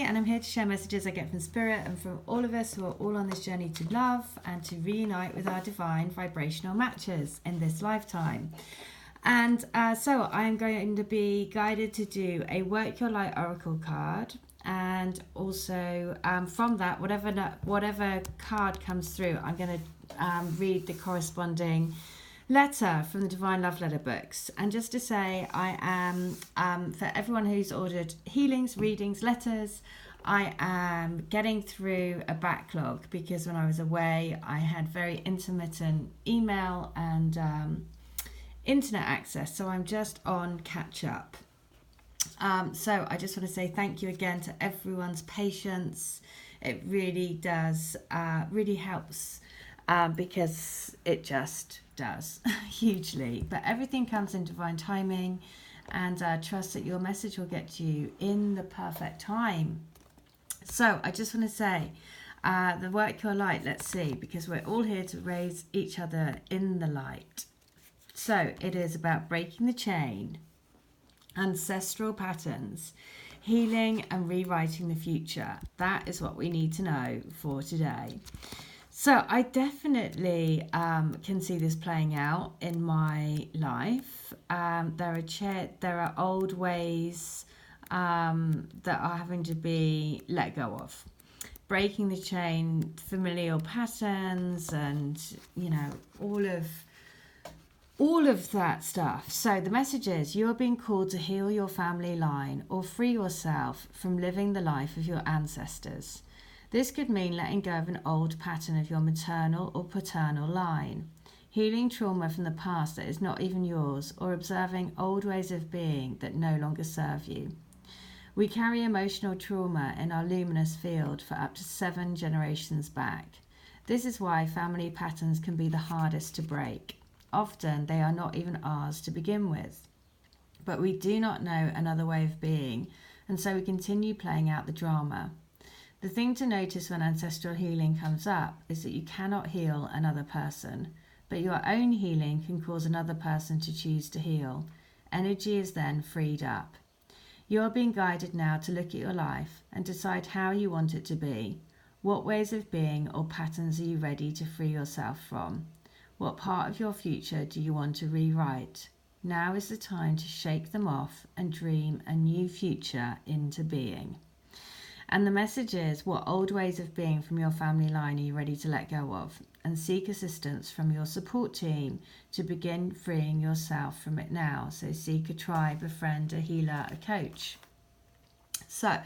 and I'm here to share messages I get from Spirit and from all of us who are all on this journey to love and to reunite with our divine vibrational matches in this lifetime. And so I am going to be guided to do a Work Your Light Oracle card, and also from that, whatever card comes through, I'm going to read the corresponding letter from the Divine Love Letter books. And just to say, I am, for everyone who's ordered healings, readings, letters, I am getting through a backlog because when I was away, I had very intermittent email and internet access. So I'm just on catch up. So I just want to say thank you again to everyone's patience. It really does, really helps. Because it just does hugely. But everything comes in divine timing, and trust that your message will get to you in the perfect time. So I just want to say, the Work Your Light, let's see, because we're all here to raise each other in the light. So it is about breaking the chain, ancestral patterns, healing and rewriting the future. That is what we need to know for today. So I definitely can see this playing out in my life. There are old ways that are having to be let go of. Breaking the chain, familial patterns, and, you know, all of that stuff. So the message is, you are being called to heal your family line or free yourself from living the life of your ancestors. This could mean letting go of an old pattern of your maternal or paternal line, healing trauma from the past that is not even yours, or observing old ways of being that no longer serve you. We carry emotional trauma in our luminous field for up to 7 generations back. This is why family patterns can be the hardest to break. Often they are not even ours to begin with. But we do not know another way of being, and so we continue playing out the drama. The thing to notice when ancestral healing comes up is that you cannot heal another person, but your own healing can cause another person to choose to heal. Energy is then freed up. You are being guided now to look at your life and decide how you want it to be. What ways of being or patterns are you ready to free yourself from? What part of your future do you want to rewrite? Now is the time to shake them off and dream a new future into being. And the message is, what old ways of being from your family line are you ready to let go of? And seek assistance from your support team to begin freeing yourself from it now. So seek a tribe, a friend, a healer, a coach. So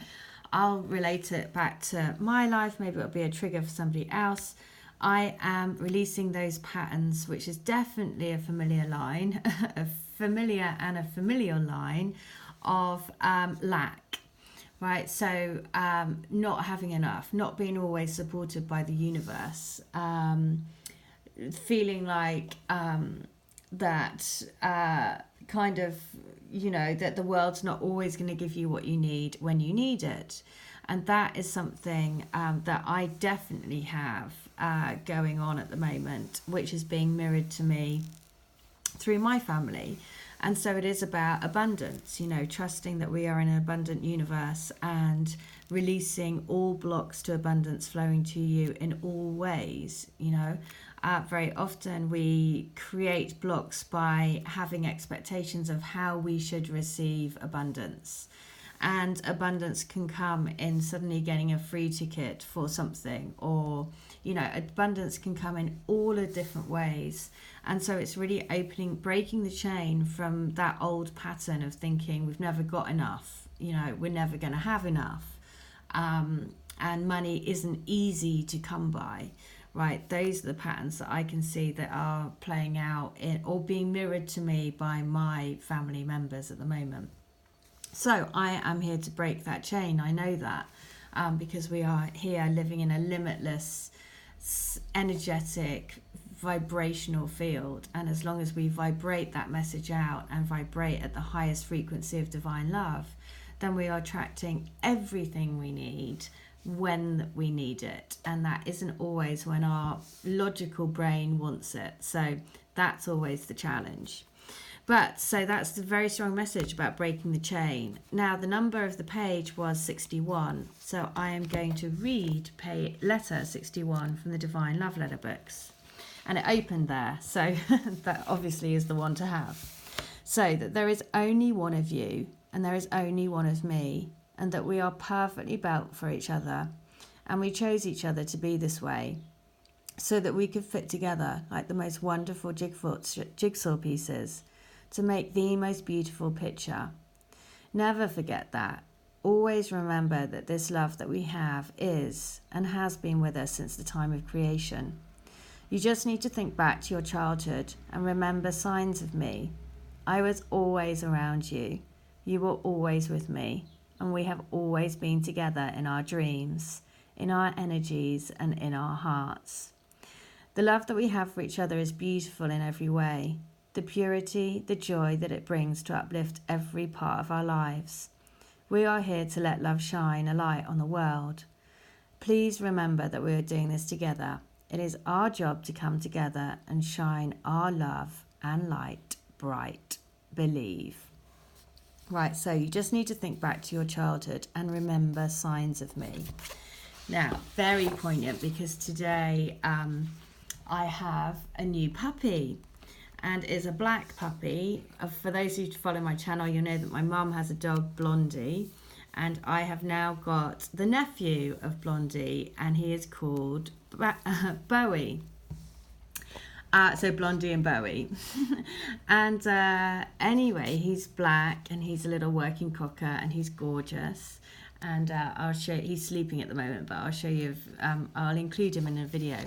I'll relate it back to my life. Maybe it'll be a trigger for somebody else. I am releasing those patterns, which is definitely a familiar line, a familiar and a familial line of lack. Right, so not having enough, not being always supported by the universe, feeling like that kind of, you know, that the world's not always going to give you what you need when you need it. And that is something that I definitely have going on at the moment, which is being mirrored to me through my family. And so it is about abundance, you know, trusting that we are in an abundant universe and releasing all blocks to abundance flowing to you in all ways, you know. Very often we create blocks by having expectations of how we should receive abundance. And abundance can come in suddenly getting a free ticket for something, or, you know, abundance can come in all the different ways. And so it's really breaking the chain from that old pattern of thinking we've never got enough, you know, we're never going to have enough. And money isn't easy to come by, right? Those are the patterns that I can see that are playing out or being mirrored to me by my family members at the moment. So I am here to break that chain. I know that because we are here living in a limitless, energetic, vibrational field. And as long as we vibrate that message out and vibrate at the highest frequency of divine love, then we are attracting everything we need when we need it. And that isn't always when our logical brain wants it. So that's always the challenge. But so that's the very strong message about breaking the chain. Now, the number of the page was 61. So I am going to read letter 61 from the Divine Love Letter books. And it opened there. So that obviously is the one to have. So that there is only one of you and there is only one of me, and that we are perfectly built for each other. And we chose each other to be this way, so that we could fit together like the most wonderful jigsaw pieces to make the most beautiful picture. Never forget that. Always remember that this love that we have is and has been with us since the time of creation. You just need to think back to your childhood and remember signs of me. I was always around you. You were always with me, and we have always been together in our dreams, in our energies, and in our hearts. The love that we have for each other is beautiful in every way. The purity, the joy that it brings to uplift every part of our lives. We are here to let love shine a light on the world. Please remember that we are doing this together. It is our job to come together and shine our love and light bright. Believe. Right, so you just need to think back to your childhood and remember signs of me. Now, very poignant, because today I have a new puppy, and it's a black puppy. For those who follow my channel, you'll know that my mum has a dog, Blondie, and I have now got the nephew of Blondie, and he is called Bowie. So Blondie and Bowie. And anyway, he's black and he's a little working cocker and he's gorgeous. And I'll show you, he's sleeping at the moment, but I'll show you, I'll include him in a video.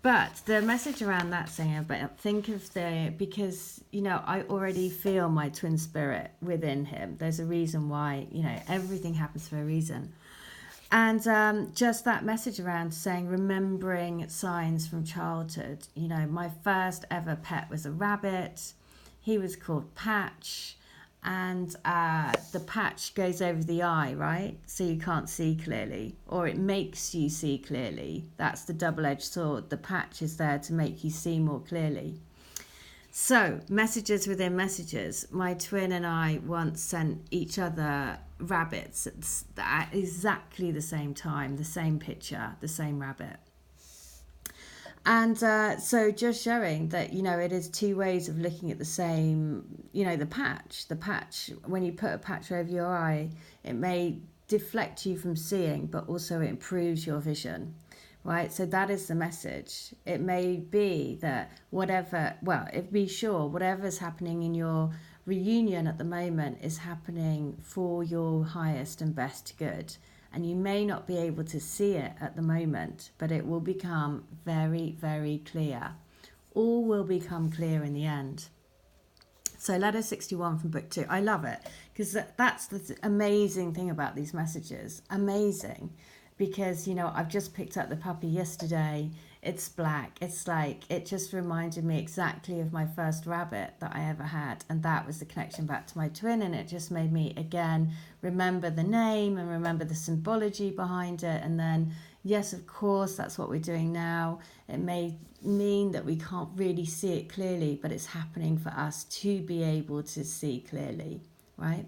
But the message around that saying about because, you know, I already feel my twin spirit within him. There's a reason why, you know, everything happens for a reason. And just that message around saying, remembering signs from childhood. You know, my first ever pet was a rabbit. He was called Patch. And the patch goes over the eye, right? So you can't see clearly, or it makes you see clearly. That's the double-edged sword. The patch is there to make you see more clearly. So, messages within messages. My twin and I once sent each other rabbits at exactly the same time, the same picture, the same rabbit. And so just showing that, you know, it is two ways of looking at the same, you know, the patch, when you put a patch over your eye, it may deflect you from seeing, but also it improves your vision, right? So that is the message. It may be that whatever's happening in your reunion at the moment is happening for your highest and best good. And you may not be able to see it at the moment, but it will become very, very clear. All will become clear in the end. So letter 61 from book 2. I love it, because that's the amazing thing about these messages. Amazing. Because, you know, I've just picked up the puppy yesterday. It's black. It's like, it just reminded me exactly of my first rabbit that I ever had. And that was the connection back to my twin. And it just made me, again, remember the name and remember the symbology behind it. And then, yes, of course, that's what we're doing now. It may mean that we can't really see it clearly, but it's happening for us to be able to see clearly, right?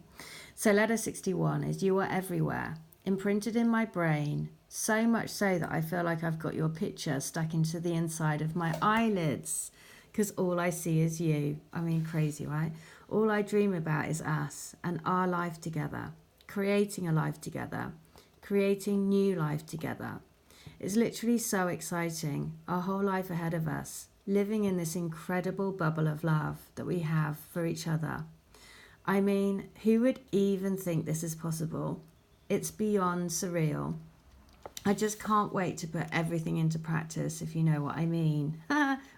So letter 61 is, you are everywhere, imprinted in my brain, so much so that I feel like I've got your picture stuck into the inside of my eyelids, because all I see is you. I mean, crazy, right? All I dream about is us and our life together, creating a life together, creating new life together. It's literally so exciting, our whole life ahead of us, living in this incredible bubble of love that we have for each other. I mean, who would even think this is possible? It's beyond surreal. I just can't wait to put everything into practice, if you know what I mean.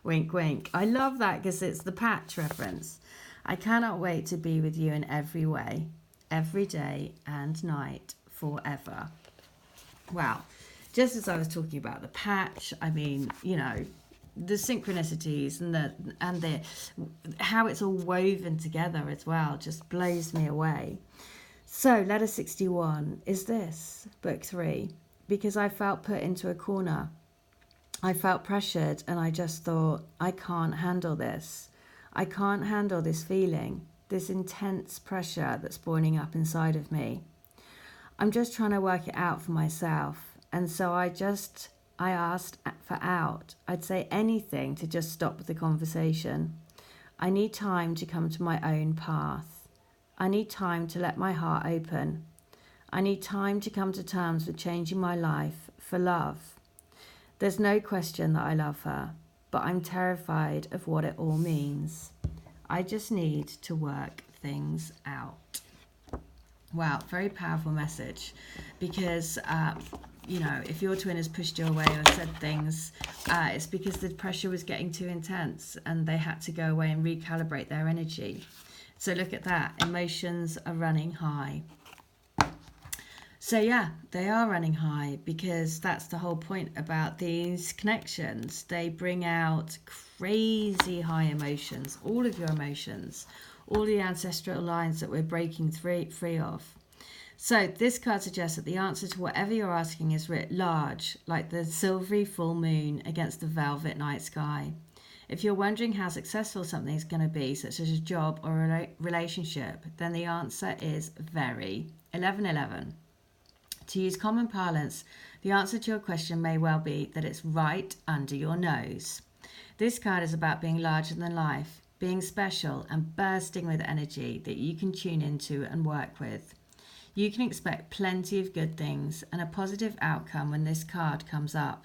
Wink, wink. I love that because it's the patch reference. I cannot wait to be with you in every way, every day and night, forever. Well, just as I was talking about the patch, I mean, you know, the synchronicities and the how it's all woven together as well just blows me away. So letter 61 is this, book 3, because I felt put into a corner. I felt pressured and I just thought, I can't handle this. I can't handle this feeling, this intense pressure that's boiling up inside of me. I'm just trying to work it out for myself. And so I asked for out. I'd say anything to just stop the conversation. I need time to come to my own path. I need time to let my heart open. I need time to come to terms with changing my life for love. There's no question that I love her, but I'm terrified of what it all means. I just need to work things out. Wow, very powerful message, because if your twin has pushed you away or said things, it's because the pressure was getting too intense and they had to go away and recalibrate their energy. So look at that, emotions are running high. So yeah, they are running high, because that's the whole point about these connections. They bring out crazy high emotions, all of your emotions, all the ancestral lines that we're breaking free of. So this card suggests that the answer to whatever you're asking is writ large, like the silvery full moon against the velvet night sky. If you're wondering how successful something is going to be, such as a job or a relationship, then the answer is very. 1111. To use common parlance, the answer to your question may well be that it's right under your nose. This card is about being larger than life, being special and bursting with energy that you can tune into and work with. You can expect plenty of good things and a positive outcome when this card comes up,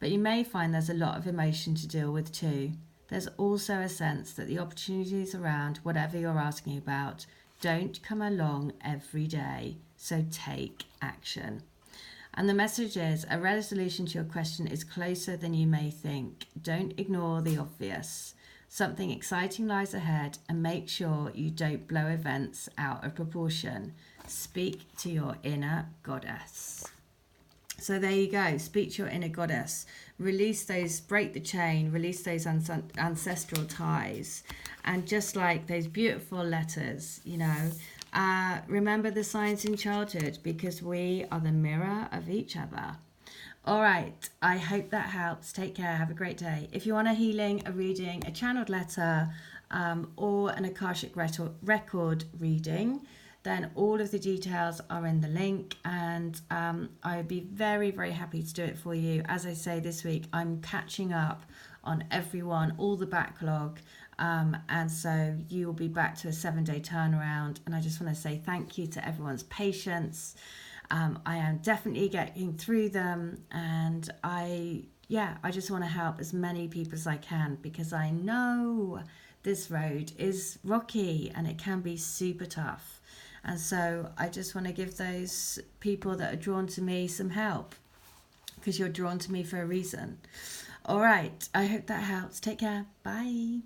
but you may find there's a lot of emotion to deal with too. There's also a sense that the opportunities around whatever you're asking about don't come along every day, so take action. And the message is, a resolution to your question is closer than you may think. Don't ignore the obvious. Something exciting lies ahead, and make sure you don't blow events out of proportion. Speak to your inner goddess. So there you go. Speak to your inner goddess. Release those, break the chain, release those ancestral ties. And just like those beautiful letters, remember the signs in childhood, because we are the mirror of each other. All right, I hope that helps. Take care. Have a great day. If you want a healing, a reading, a channeled letter, or an Akashic record reading, then all of the details are in the link, and I would be very, very happy to do it for you. As I say, this week I'm catching up on everyone, all the backlog, and so you will be back to a 7-day turnaround. And I just want to say thank you to everyone's patience. I am definitely getting through them, and I just want to help as many people as I can, because I know this road is rocky and it can be super tough. And so I just want to give those people that are drawn to me some help, because you're drawn to me for a reason. All right, I hope that helps. Take care. Bye.